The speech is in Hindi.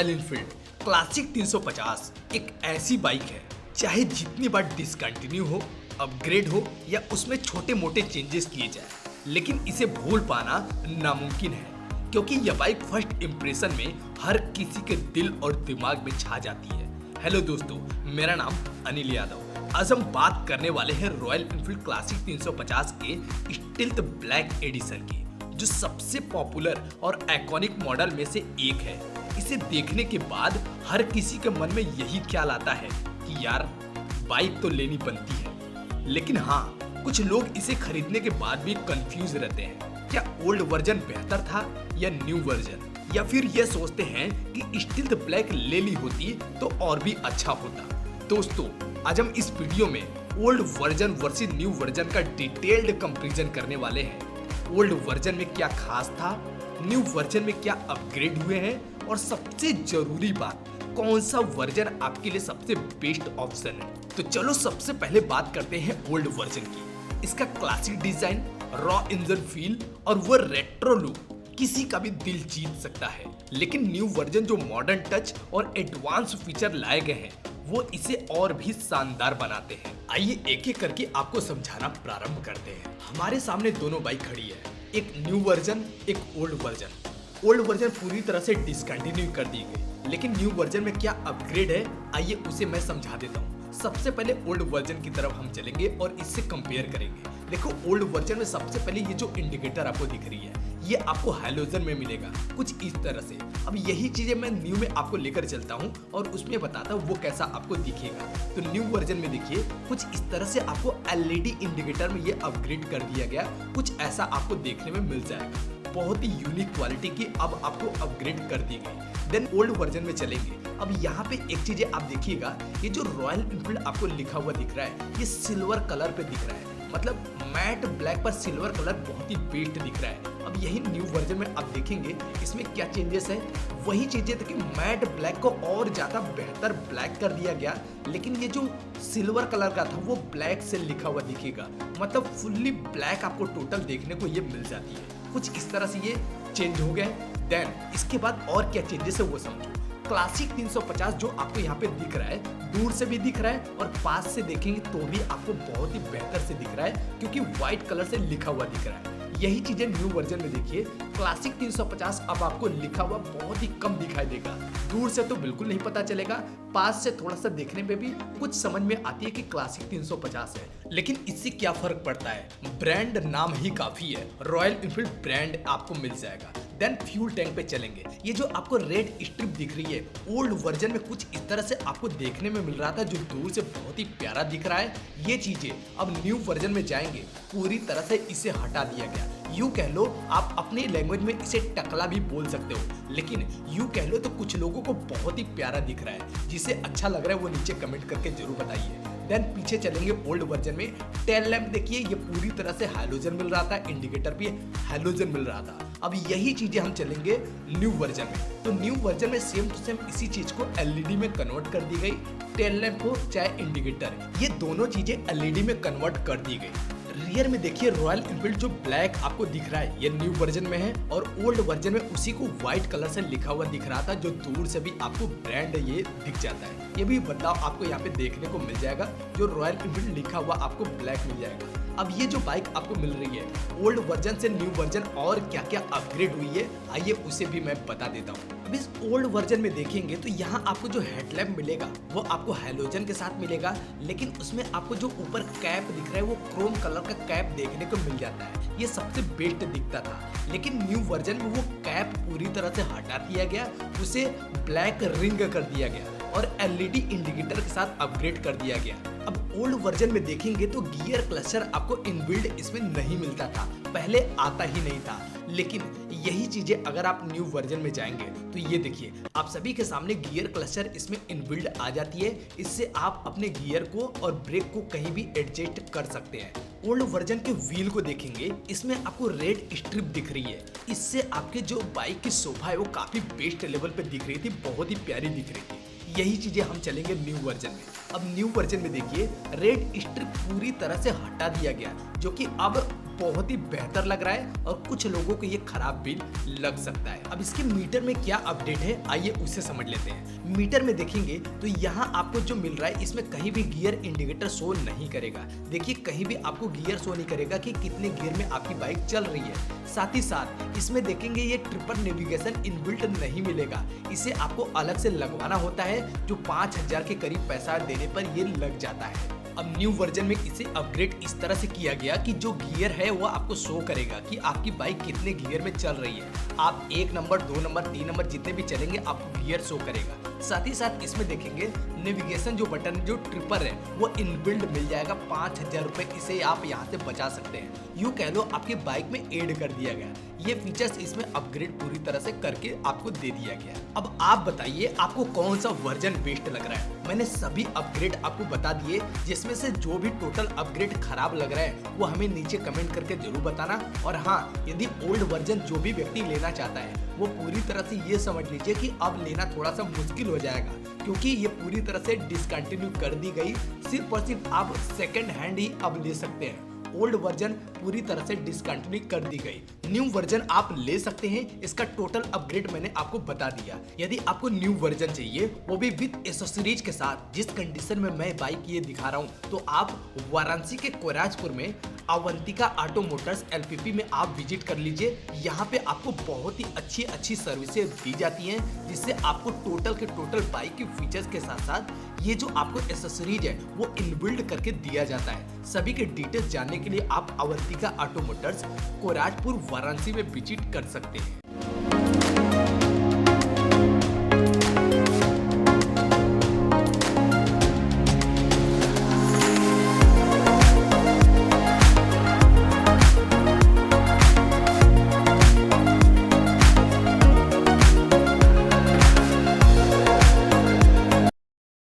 रॉयल एनफील्ड क्लासिक 350 एक ऐसी बाइक है, चाहे जितनी बार डिसकंटिन्यू हो, अपग्रेड हो या उसमें छोटे मोटे चेंजेस किए जाए, लेकिन इसे भूल पाना नामुमकिन है क्योंकि यह बाइक फर्स्ट इंप्रेशन में हर किसी के दिल और दिमाग में छा जाती है। हेलो दोस्तों, मेरा नाम अनिल यादव। आज हम बात करने वाले हैं रॉयल एनफील्ड क्लासिक 350 के स्टील्थ ब्लैक एडिशन की, जो सबसे पॉपुलर और आइकॉनिक मॉडल में से एक है। इसे देखने के बाद हर किसी के मन में यही ख्याल आता है कि यार बाइक तो लेनी बनती है। लेकिन हाँ, कुछ लोग इसे खरीदने के बाद भी कंफ्यूज रहते हैं, क्या ओल्ड वर्जन बेहतर था या न्यू वर्जन, या फिर ये सोचते हैं कि स्टील्थ ब्लैक ले ली होती तो और भी अच्छा होता। दोस्तों, आज हम इस वीडियो में old version versus new version का डिटेल्ड कंपैरिजन करने वाले हैं। ओल्ड वर्जन में क्या खास था, न्यू वर्जन में क्या अपग्रेड हुए हैं, और सबसे जरूरी बात, कौन सा वर्जन आपके लिए सबसे बेस्ट ऑप्शन है। तो चलो सबसे पहले बात करते हैं ओल्ड वर्जन की। इसका classic design, raw engine feel और वो रेट्रो लुक किसी का भी दिल जीत सकता है। लेकिन न्यू वर्जन जो मॉडर्न टच और एडवांस फीचर लाए गए हैं, वो इसे और भी शानदार बनाते हैं। आइए एक एक करके आपको समझाना प्रारंभ करते हैं। हमारे सामने दोनों बाइक खड़ी है, एक न्यू वर्जन, एक ओल्ड वर्जन। ओल्ड वर्जन पूरी तरह से डिसकंटिन्यू कर दी गई, लेकिन न्यू वर्जन में क्या अपग्रेड है, आइए उसे मैं समझा देता हूँ। सबसे पहले ओल्ड वर्जन की तरफ हम चलेंगे और इससे कंपेयर करेंगे। देखो, ओल्ड वर्जन में सबसे पहले ये जो इंडिकेटर आपको दिख रही है, ये आपको हैलोजन में मिलेगा कुछ इस तरह से। अब यही चीजें मैं न्यू में आपको लेकर चलता हूँ और उसमें बताता हूँ वो कैसा आपको दिखेगा। तो न्यू वर्जन में देखिए कुछ इस तरह से आपको एलईडी इंडिकेटर में ये अपग्रेड कर दिया गया, कुछ ऐसा आपको देखने में मिल जाएगा। बहुत ही यूनिक क्वालिटी की अब आपको अपग्रेड कर दी गई। देन ओल्ड वर्जन में चलेंगे। अब यहाँ पे एक चीज आप देखिएगा, ये जो रॉयल एनफील्ड आपको लिखा हुआ दिख रहा है, ये सिल्वर कलर पे दिख रहा है, मतलब मैट ब्लैक पर सिल्वर कलर बहुत ही बेस्ट दिख रहा है। अब यही न्यू वर्जन में आप देखेंगे इसमें क्या चेंजेस है, वही चीजें कि मैट ब्लैक को और ज्यादा बेहतर ब्लैक कर दिया गया, लेकिन ये जो सिल्वर कलर का था वो ब्लैक से लिखा हुआ दिखेगा, मतलब फुल्ली ब्लैक आपको टोटल देखने को ये मिल जाती है। कुछ इस तरह से ये चेंज हो गया। देन इसके बाद और क्या चेंजेस है वो समझो। क्लासिक 350 जो आपको यहाँ पे दिख रहा है, दूर से भी दिख रहा है और पास से देखेंगे तो भी आपको बहुत ही बेहतर से दिख रहा है, क्योंकि व्हाइट कलर से लिखा हुआ दिख रहा है। यही चीजें न्यू वर्जन में देखिए, क्लासिक 350 अब आपको लिखा हुआ बहुत ही कम दिखाई देगा। दूर से तो बिल्कुल नहीं पता चलेगा, पास से थोड़ा सा देखने में भी कुछ समझ में आती है कि क्लासिक 350 है। लेकिन इससे क्या फर्क पड़ता है, ब्रांड नाम ही काफी है, रॉयल एनफील्ड ब्रांड आपको मिल जाएगा। देन फ्यूल टैंक पे चलेंगे। ये जो आपको रेड स्ट्रिप दिख रही है, ओल्ड वर्जन में कुछ इस तरह से आपको देखने में मिल रहा था, जो दूर से बहुत ही प्यारा दिख रहा है। ये चीजें अब न्यू वर्जन में जाएंगे, पूरी तरह से इसे हटा दिया गया। यूं कह लो, आप अपनी लैंग्वेज में इसे टकला भी बोल सकते हो, लेकिन यूं कह लो तो कुछ लोगों को बहुत ही प्यारा दिख रहा है। जिसे अच्छा लग रहा है वो नीचे कमेंट करके जरूर बताइए। देन पीछे चलेंगे ओल्ड वर्जन में। टेल लैंप देखिए, ये पूरी तरह से हैलोजन मिल रहा था, इंडिकेटर भी हैलोजन मिल रहा था। अब यही चीजें हम चलेंगे न्यू वर्जन में। तो न्यू वर्जन में सेम टू सेम इसी चीज को एलईडी में कन्वर्ट कर दी गई। टेल लैंप हो चाहे इंडिकेटर, ये दोनों चीजें एलईडी में कन्वर्ट कर दी गई। रियर में देखिए रॉयल एनफील्ड जो ब्लैक आपको दिख रहा है, ये न्यू वर्जन में है, और ओल्ड वर्जन में उसी को व्हाइट कलर से लिखा हुआ दिख रहा था, जो दूर से भी आपको ब्रांड ये दिख जाता है। ये भी बदलाव आपको यहाँ पे देखने को मिल जाएगा, जो रॉयल एनफील्ड लिखा हुआ आपको ब्लैक मिल जाएगा। अब ये जो बाइक आपको मिल रही है, ओल्ड वर्जन से न्यू वर्जन और क्या क्या अपग्रेड हुई है, आइए उसे भी मैं बता देता हूँ। अब इस ओल्ड वर्जन में देखेंगे तो यहाँ आपको जो हेडलैम्प मिलेगा वो आपको हैलोजन के साथ मिलेगा, लेकिन उसमें आपको जो ऊपर कैप दिख रहा है वो क्रोम कलर का कैप देखने को मिल जाता है। ये सबसे बेस्ट दिखता था, लेकिन न्यू वर्जन में वो कैप पूरी तरह से हटा दिया गया, उसे ब्लैक रिंग कर दिया गया और एलईडी इंडिकेटर के साथ अपग्रेड कर दिया गया। अब ओल्ड वर्जन में देखेंगे तो गियर क्लस्टर आपको इनबिल्ड इसमें नहीं मिलता था, पहले आता ही नहीं था। लेकिन यही चीजें अगर आप न्यू वर्जन में जाएंगे तो ये देखिए, आप सभी के सामने गियर क्लस्टर इसमें इनबिल्ड आ जाती है। इससे आप अपने गियर को और ब्रेक को कहीं भी एडजस्ट कर सकते हैं। ओल्ड वर्जन के व्हील को देखेंगे, इसमें आपको रेड स्ट्रिप दिख रही है, इससे आपके जो बाइक की शोभा है वो काफी बेस्ट लेवल पे दिख रही थी, बहुत ही प्यारी दिख रही थी। यही चीजें हम चलेंगे न्यू वर्जन में। अब न्यू वर्जन में देखिए रेड स्ट्रिप पूरी तरह से हटा दिया गया, जो कि अब बहुत ही बेहतर लग रहा है और कुछ लोगों को ये खराब भी लग सकता है। अब इसके मीटर में क्या अपडेट है आइए उसे समझ लेते हैं। मीटर में देखेंगे तो यहाँ आपको जो मिल रहा है इसमें कहीं भी गियर इंडिकेटर शो नहीं करेगा। देखिए कहीं भी आपको गियर शो नहीं करेगा कि कितने गियर में आपकी बाइक चल रही है। साथ ही साथ इसमें देखेंगे ये ट्रिपर नेविगेशन इनबिल्ट नहीं मिलेगा, इसे आपको अलग से लगवाना होता है जो 5000 के करीब पैसा देने पर ये लग जाता है। अब न्यू वर्जन में इसे अपग्रेड इस तरह से किया गया कि जो गियर है वो आपको शो करेगा कि आपकी बाइक कितने गियर में चल रही है। आप 1 नंबर 2 नंबर 3 नंबर जितने भी चलेंगे आपको गियर शो करेगा। साथ ही साथ इसमें देखेंगे नेविगेशन जो बटन जो ट्रिपर है वो इनबिल्ड मिल जाएगा। 5000 रुपए इसे आप यहाँ से बचा सकते हैं, यूँ कह लो आपकी बाइक में ऐड कर दिया गया। ये फीचर्स इसमें अपग्रेड पूरी तरह से करके आपको दे दिया गया। अब आप बताइए आपको कौन सा वर्जन बेस्ट लग रहा है। मैंने सभी अपग्रेड आपको बता दिए, जिसमें से जो भी टोटल अपग्रेड खराब लग रहा है वो हमें नीचे कमेंट करके जरूर बताना। और हाँ, यदि ओल्ड वर्जन जो भी व्यक्ति लेना चाहता है वो पूरी तरह से ये समझ लीजिए कि अब लेना थोड़ा सा मुश्किल हो जाएगा, क्योंकि ये पूरी तरह से डिसकंटिन्यू कर दी गई। सिर्फ और सिर्फ आप सेकेंड हैंड ही अब ले सकते हैं। ओल्ड वर्जन पूरी तरह से डिसकंटिन्यू कर दी गई। न्यू वर्जन आप ले सकते हैं। इसका टोटल अपग्रेड मैंने आपको बता दिया। यदि आपको न्यू वर्जन चाहिए वो भी विद एसेसरीज के साथ, जिस कंडीशन में मैं बाइक ये दिखा रहा हूँ, तो आप वाराणसी के कोराजपुर में अवंतिका ऑटो मोटर्स LPP में आप विजिट कर लीजिए। यहाँ पे आपको बहुत ही अच्छी सर्विसेज दी जाती हैं, जिससे आपको टोटल के टोटल बाइक के फीचर्स के साथ साथ ये जो आपको एसेसरीज है वो इनबिल्ड करके दिया जाता है। सभी के डिटेल्स जानने के लिए आप अवंतिका ऑटो मोटर्स कोराजपुर वाराणसी में विजिट कर सकते हैं।